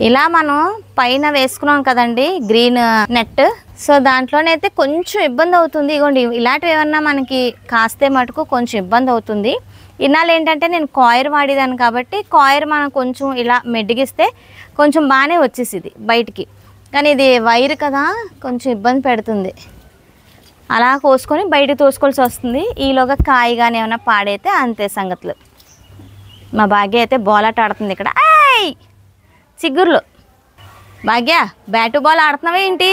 Speaker 1: ఇలా మనం పైన వేసుకున్నాం కదండి గ్రీన్ నెట్, సో దాంట్లోనైతే కొంచెం ఇబ్బంది అవుతుంది. ఇగోండి ఇలాంటివి ఏమన్నా మనకి కాస్తే మటుకు కొంచెం ఇబ్బంది అవుతుంది. ఇన్నాళ్ళు ఏంటంటే నేను కాయిర్ వాడేదాన్ని కాబట్టి కాయిర్ మనం కొంచెం ఇలా మెడ్డిగిస్తే కొంచెం బాగానే వచ్చేసింది బయటికి. కానీ ఇది వైర్ కదా, కొంచెం ఇబ్బంది పెడుతుంది. అలా కోసుకొని బయటకు తోసుకోవాల్సి వస్తుంది. ఈలోగా కాయ కానీ ఏమైనా పాడైతే అంతే సంగతులు. మా భాగ్య అయితే బోలాట ఆడుతుంది ఇక్కడ. ఐ చిగుర్లు భాగ్య, బ్యాటు బాల్ ఆడుతున్నావా ఏంటి?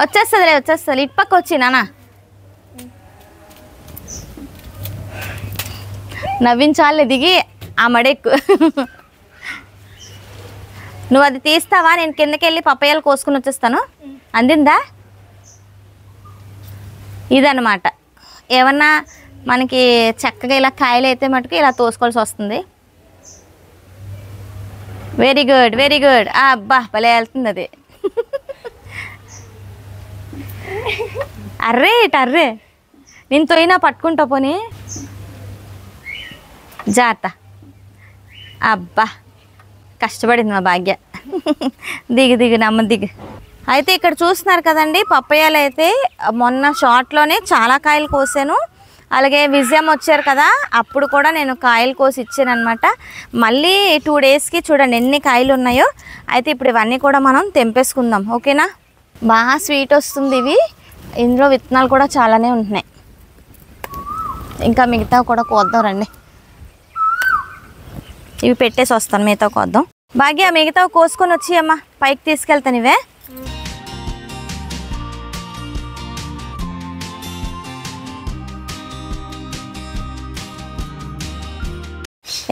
Speaker 1: వచ్చేస్తుంది ఇటుపక్క వచ్చి నాన్న నవ్వించాలి, దిగి ఆ మడెక్కు. నువ్వు అది తీస్తావా, నేను కిందకి వెళ్ళి పప్పయ్యలు కోసుకుని వచ్చేస్తాను. అందిందా? ఇదన్నమాట. ఏమన్నా మనకి చక్కగా ఇలా కాయలు అయితే మటుకు ఇలా తోసుకోవాల్సి వస్తుంది. Very good. అబ్బా భలే వెళ్తుంది అది. అర్రే నేను తోయినా పట్టుకుంటా పోనీ, జాగ్రత్త. అబ్బా కష్టపడింది మా భాగ్య. దిగు నమ్మ దిగు. అయితే ఇక్కడ చూస్తున్నారు కదండి, పప్పయ్యలు అయితే మొన్న షార్ట్లోనే చాలా కాయలు కోసాను. అలాగే విజయం వచ్చారు కదా, అప్పుడు కూడా నేను కాయలు కోసి ఇచ్చాను అనమాట. మళ్ళీ 2 డేస్కి చూడండి ఎన్ని కాయలు ఉన్నాయో. అయితే ఇప్పుడు ఇవన్నీ కూడా మనం తెంపేసుకుందాం, ఓకేనా? బాగా స్వీట్ వస్తుంది ఇవి. ఇందులో విత్తనాలు కూడా చాలానే ఉంటున్నాయి. ఇంకా మిగతా కూడా కోద్దాం రండి. ఇవి పెట్టేసి వస్తాను, మిగతా కోద్దాం. భాగ్య మిగతా కోసుకొని వచ్చి అమ్మా పైకి తీసుకెళ్తాను. ఇవే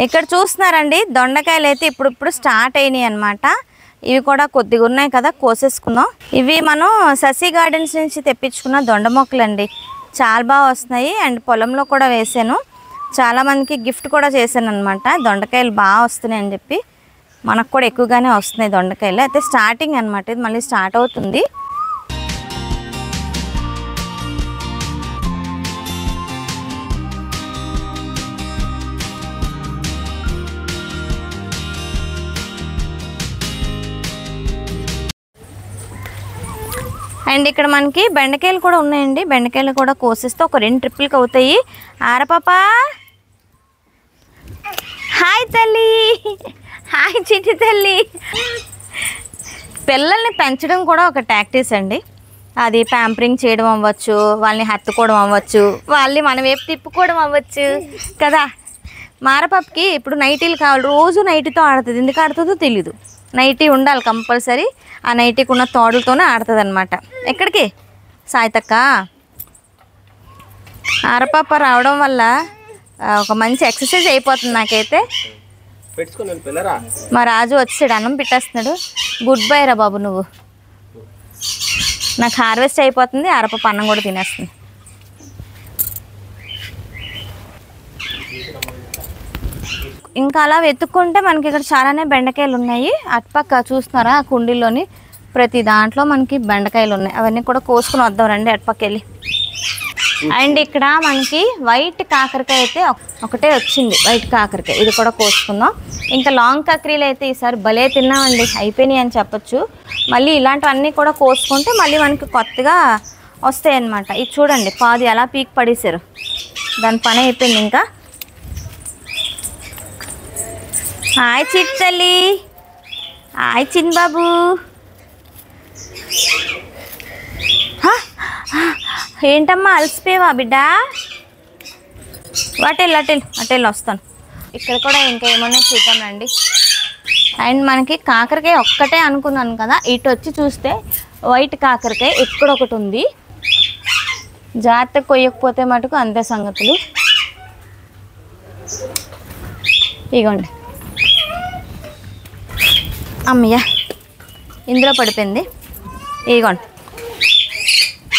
Speaker 1: ఇక్కడ చూస్తున్నారండి, దొండకాయలు అయితే ఇప్పుడు స్టార్ట్ అయినాయి అనమాట. ఇవి కూడా కొద్దిగా ఉన్నాయి కదా, కోసేసుకుందాం. ఇవి మనం శశి గార్డెన్స్ నుంచి తెప్పించుకున్న దొండ మొక్కలండి, చాలా బాగా వస్తున్నాయి. అండ్ పొలంలో కూడా వేసాను, చాలామందికి గిఫ్ట్ కూడా చేశాను అనమాట. దొండకాయలు బాగా వస్తున్నాయి అని చెప్పి, మనకు కూడా ఎక్కువగానే వస్తున్నాయి దొండకాయలు. అయితే స్టార్టింగ్ అనమాట, ఇది మళ్ళీ స్టార్ట్ అవుతుంది. అండ్ ఇక్కడ మనకి బెండకాయలు కూడా ఉన్నాయండి, బెండకాయలు కూడా కోసిస్తే ఒక 2 ట్రిప్పులకి అవుతాయి. ఆరపాపా హాయ్ తల్లి, హాయ్ చిట్టి తల్లి. పిల్లల్ని పెంచడం కూడా ఒక టాక్టిక్స్ అండి. అది ప్యాంపరింగ్ చేయడం అవ్వచ్చు, వాళ్ళని హత్తుకోవడం అవ్వచ్చు, వాళ్ళని మన వైపు తిప్పుకోవడం అవ్వచ్చు కదా. మారపాపకి ఇప్పుడు నైటీలు కావాలి, రోజు నైటీతో ఆడుతుంది. ఎందుకు ఆడుతుందో తెలీదు, నైటీ ఉండాలి కంపల్సరీ. ఆ నైటీకి ఉన్న తోడులతోనే ఆడుతుంది అనమాట. ఎక్కడికి సాయితక్క? ఆరపాప రావడం వల్ల ఒక మంచి ఎక్సర్సైజ్ అయిపోతుంది నాకైతే. మా రాజు వచ్చాడు, అన్నం పెట్టేస్తున్నాడు. గుడ్ బై రా బాబు నువ్వు. నాకు హార్వెస్ట్ అయిపోతుంది, ఆరపాప అన్నం కూడా తినేస్తుంది. ఇంకా అలా వెతుక్కుంటే మనకి ఇక్కడ చాలానే బెండకాయలు ఉన్నాయి. అటుపక్క చూస్తున్నారా ఆ కుండీలోని ప్రతి దాంట్లో మనకి బెండకాయలు ఉన్నాయి. అవన్నీ కూడా కోసుకుని వద్దాం రండి అటుపక్క వెళ్ళి. అండ్ ఇక్కడ మనకి వైట్ కాకరకాయ అయితే ఒకటే వచ్చింది, వైట్ కాకరకాయ. ఇది కూడా కోసుకుందాం. ఇంకా లాంగ్ కాకరీలు అయితే ఈసారి భలే తిన్నామండి, అయిపోయినాయి అని చెప్పొచ్చు. మళ్ళీ ఇలాంటివన్నీ కూడా కోసుకుంటే మళ్ళీ మనకి కొత్తగా వస్తాయి అన్నమాట. ఇది చూడండి, పాది ఎలా పీక్ పడేసారు, దాని పని అయిపోయింది. ఇంకా హాయ్ చిట్ తల్లి, హాయ్ చిన్ బాబు. ఏంటమ్మా అలసిపోయావా బిడ్డ? అటెల్ వస్తాను. ఇక్కడ కూడా ఇంకా ఏమన్నా చూద్దామండి. అండ్ మనకి కాకరకాయ ఒక్కటే అనుకున్నాను కదా, ఇటు వచ్చి చూస్తే వైట్ కాకరకాయ ఇక్కడ ఒకటి ఉంది. జాగ్రత్తగా కొయ్యకపోతే మటుకు అంతే సంగతులు. ఇగోండి, అమ్మయ్య ఇందులో పడిపోయింది. ఇగోండి,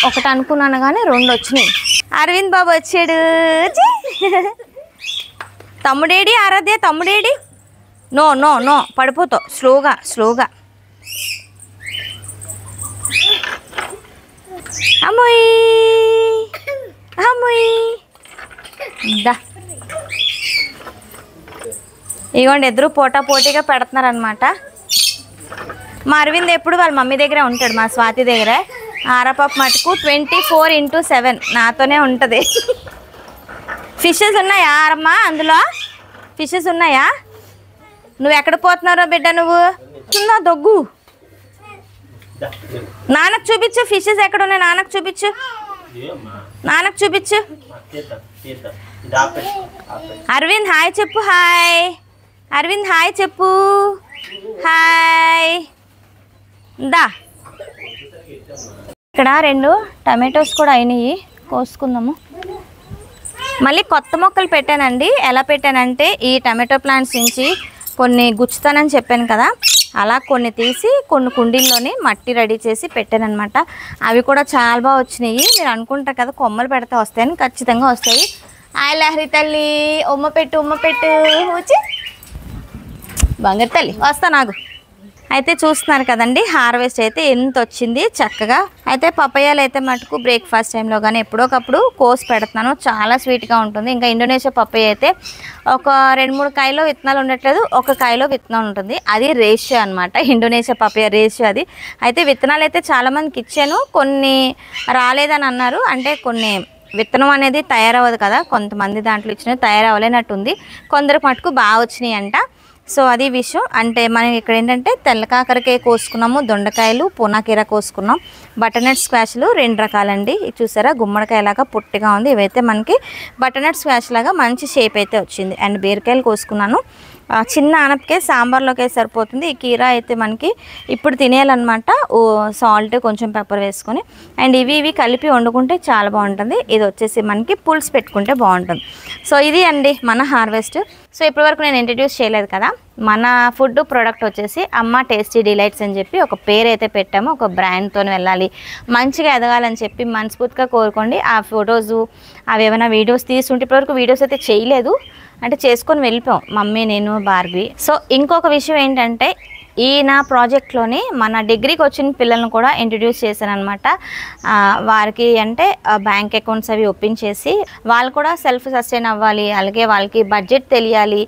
Speaker 1: ఒకటి అనుకున్నాను కానీ 2 వచ్చినాయి. అరవింద్ బాబు వచ్చాడు. తమ్ముడేడి ఆరాధ్య, తమ్ముడేడి? నో నో నో, పడిపోతావు. స్లోగా. అమ్మోయ్ దా. ఇగోండి, ఇద్దరు పోటీగా పెడుతున్నారనమాట. మా అరవింద్ ఎప్పుడు వాళ్ళ మమ్మీ దగ్గరే ఉంటాడు, మా స్వాతి దగ్గరే. ఆరపాప మటుకు 24/7 నాతోనే ఉంటుంది. ఫిషెస్ ఉన్నాయా అమ్మా? అందులో ఫిషెస్ ఉన్నాయా? నువ్వు ఎక్కడ పోతున్నారో బిడ్డ? నువ్వు దొగ్గు. నాన్నకు చూపించు, ఫిషెస్ ఎక్కడ ఉన్నాయి నాన్నకు చూపించు. అరవింద్ హాయ్ చెప్పు. హాయ్ అరవింద్, హాయ్ చెప్పు. హాయ్ దా. ఇక్కడ 2 టమాటోస్ కూడా అయినాయి, కోసుకుందాము. మళ్ళీ కొత్త మొక్కలు పెట్టానండి. ఎలా పెట్టానంటే ఈ టమాటో ప్లాంట్స్ నుంచి కొన్ని గుచ్చుతానని చెప్పాను కదా, అలా కొన్ని తీసి కొన్ని కుండీల్లోని మట్టి రెడీ చేసి పెట్టాను అనమాట. అవి కూడా చాలా బాగా వచ్చినాయి. మీరు అనుకుంటారు కదా కొమ్మలు పెడితే వస్తాయని, ఖచ్చితంగా వస్తాయి. హాయ్ లహరి తల్లి, ఉమ్మ పెట్టు వచ్చి బంగారు తల్లి. వస్తా నాకు. అయితే చూస్తున్నారు కదండి, హార్వెస్ట్ అయితే ఎంత వచ్చింది చక్కగా. అయితే పపయ్యాలు అయితే మటుకు బ్రేక్ఫాస్ట్ టైంలో కానీ ఎప్పుడోకప్పుడు కోసి పెడుతున్నాను, చాలా స్వీట్గా ఉంటుంది. ఇంకా ఇండోనేషియా పపయ్య అయితే ఒక 2-3 కాయలో విత్తనాలు ఉండట్లేదు, 1 కాయలో విత్తనం ఉంటుంది. అది రేషియో అనమాట, ఇండోనేషియా పపయ్య రేషియో అది. అయితే విత్తనాలు అయితే చాలామందికి ఇచ్చాను, కొన్ని రాలేదని అన్నారు. అంటే కొన్ని విత్తనం అనేది తయారవ్వదు కదా, కొంతమంది దాంట్లో ఇచ్చినవి తయారవ్వలేనట్టుంది, కొందరికి మటుకు బాగా వచ్చినాయి అంట. సో అది విషయం. అంటే మనం ఇక్కడ ఏంటంటే తెల్ల కాకరకాయ కోసుకున్నాము, దొండకాయలు, పూనాకీర కోసుకున్నాం, బటర్నట్ స్క్వాష్లు 2 రకాలండి. ఇది చూసారా గుమ్మడికాయలాగా పొట్టిగా ఉంది, ఇవైతే మనకి బటర్నట్ స్క్వాష్ లాగా మంచి షేప్ అయితే వచ్చింది. అండ్ బీరకాయలు కోసుకున్నాను, చిన్న ఆనపకాయ సాంబార్లోకి సరిపోతుంది. ఈ కీర అయితే మనకి ఇప్పుడు తినేయాలన్నమాట, సాల్ట్ కొంచెం పెప్పర్ వేసుకొని. అండ్ ఇవి కలిపి వండుకుంటే చాలా బాగుంటుంది. ఇది వచ్చేసి మనకి పులుసు పెట్టుకుంటే బాగుంటుంది. సో ఇది అండి మన హార్వెస్ట్. సో ఇప్పటివరకు నేను ఇంట్రడ్యూస్ చేయలేదు కదా, మన ఫుడ్ ప్రోడక్ట్ వచ్చేసి అమ్మ టేస్టీ డిలైట్స్ అని చెప్పి ఒక పేరు అయితే పెట్టాము. ఒక బ్రాండ్తో వెళ్ళాలి, మంచిగా ఎదగాలని చెప్పి మనస్ఫూర్తిగా కోరుకోండి. ఆ ఫొటోస్ అవి ఏమైనా వీడియోస్ తీసుకుంటే, ఇప్పటివరకు వీడియోస్ అయితే చేయలేదు, అంటే చేసుకొని వెళ్ళిపోయాం మమ్మీ, నేను, బార్బీ. సో ఇంకొక విషయం ఏంటంటే ఈ నా ప్రాజెక్ట్లోని మన డిగ్రీకి వచ్చిన పిల్లలను కూడా ఇంట్రడ్యూస్ చేశాను అనమాట. వారికి అంటే బ్యాంక్ అకౌంట్స్ అవి ఒప్పించేసి వాళ్ళు కూడా సెల్ఫ్ సస్టైన్ అవ్వాలి, అలాగే వాళ్ళకి బడ్జెట్ తెలియాలి,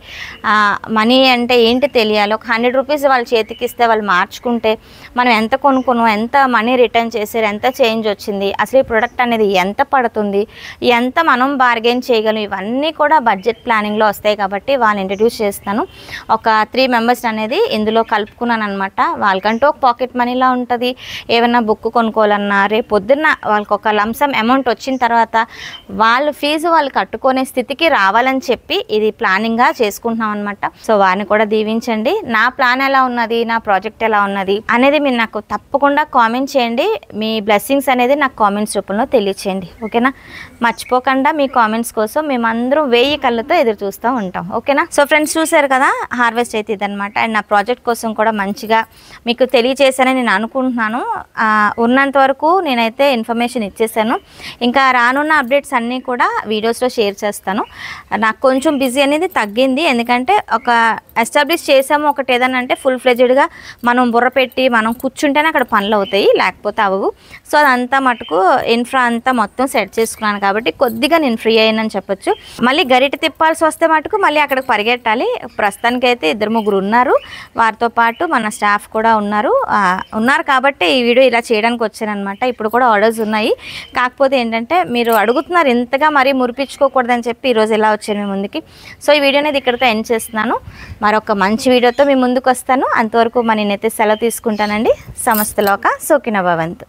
Speaker 1: మనీ అంటే ఏంటి తెలియాలి. ఒక 100 రూపీస్ వాళ్ళ చేతికి ఇస్తే వాళ్ళు మార్చుకుంటే మనం ఎంత కొనుక్కున్నాం, ఎంత మనీ రిటర్న్ చేసారు, ఎంత చేంజ్ వచ్చింది, అసలు ఈ ప్రొడక్ట్ అనేది ఎంత పడుతుంది, ఎంత మనం బార్గెన్ చేయగలం, ఇవన్నీ కూడా బడ్జెట్ ప్లానింగ్లో వస్తాయి. కాబట్టి వాళ్ళని ఇంట్రడ్యూస్ చేస్తాను. ఒక 3 మెంబర్స్ అనేది ఇందులో కలుపుకున్నాను అనమాట. వాళ్ళకంటూ ఒక పాకెట్ మనీలా ఉంటుంది. ఏమైనా బుక్ కొనుక్కోవాలన్నా రేపు పొద్దున్న వాళ్ళకి ఒక లంసమ్ అమౌంట్ వచ్చిన తర్వాత వాళ్ళ ఫీజు వాళ్ళు కట్టుకునే స్థితికి రావాలని చెప్పి ఇది ప్లానింగ్గా చేసుకుంటున్నాం అనమాట. సో వారిని కూడా దీవించండి. నా ప్లాన్ ఎలా ఉన్నది, నా ప్రాజెక్ట్ ఎలా ఉన్నది అనేది మీరు నాకు తప్పకుండా కామెంట్ చేయండి. మీ బ్లెస్సింగ్స్ అనేది నాకు కామెంట్స్ రూపంలో తెలియచేయండి, ఓకేనా? మర్చిపోకుండా మీ కామెంట్స్ కోసం మేమందరం 1000 కళ్ళతో ఎదురు చూస్తూ ఉంటాం, ఓకేనా? సో ఫ్రెండ్స్ చూసారు కదా, హార్వెస్ట్ అయితే ఇదనమాట. అండ్ నా ప్రాజెక్ట్ కోసం కూడా కూడా మంచిగా మీకు తెలియచేశానని నేను అనుకుంటున్నాను. ఉన్నంత వరకు నేనైతే ఇన్ఫర్మేషన్ ఇచ్చేసాను. ఇంకా రానున్న అప్డేట్స్ అన్నీ కూడా వీడియోస్లో షేర్ చేస్తాను. నాకు కొంచెం బిజీ అనేది తగ్గింది, ఎందుకంటే ఒక ఎస్టాబ్లిష్ చేసాము ఒకటి ఏదన్నా అంటే ఫుల్ ఫ్లెడ్జ్డ్గా మనం బుర్ర పెట్టి మనం కూర్చుంటేనే అక్కడ పనులు అవుతాయి, లేకపోతే అవ్వవు. సో అదంతా మటుకు ఇన్ఫ్రా అంతా మొత్తం సెట్ చేసుకున్నాను కాబట్టి కొద్దిగా నేను ఫ్రీ అయ్యానని చెప్పొచ్చు. మళ్ళీ గరిట తిప్పాల్సి వస్తే మటుకు మళ్ళీ అక్కడికి పరిగెట్టాలి. ప్రస్తుతానికైతే 2-3 ఉన్నారు, వారితో పాటు మన స్టాఫ్ కూడా ఉన్నారు కాబట్టి ఈ వీడియో ఇలా చేయడానికి వచ్చానమాట. ఇప్పుడు కూడా ఆర్డర్స్ ఉన్నాయి, కాకపోతే ఏంటంటే మీరు అడుగుతున్నారు ఇంతగా మరీ మురిపించుకోకూడదని చెప్పి ఈరోజు ఇలా వచ్చాను మీ ముందుకి. సో ఈ వీడియో అనేది ఇక్కడితో ఎండ్ చేస్తున్నాను. మరొక మంచి వీడియోతో మీ ముందుకు వస్తాను. అంతవరకు నేనైతే సెలవు తీసుకుంటానండి. సమస్తలోక సుఖినో భవంతు.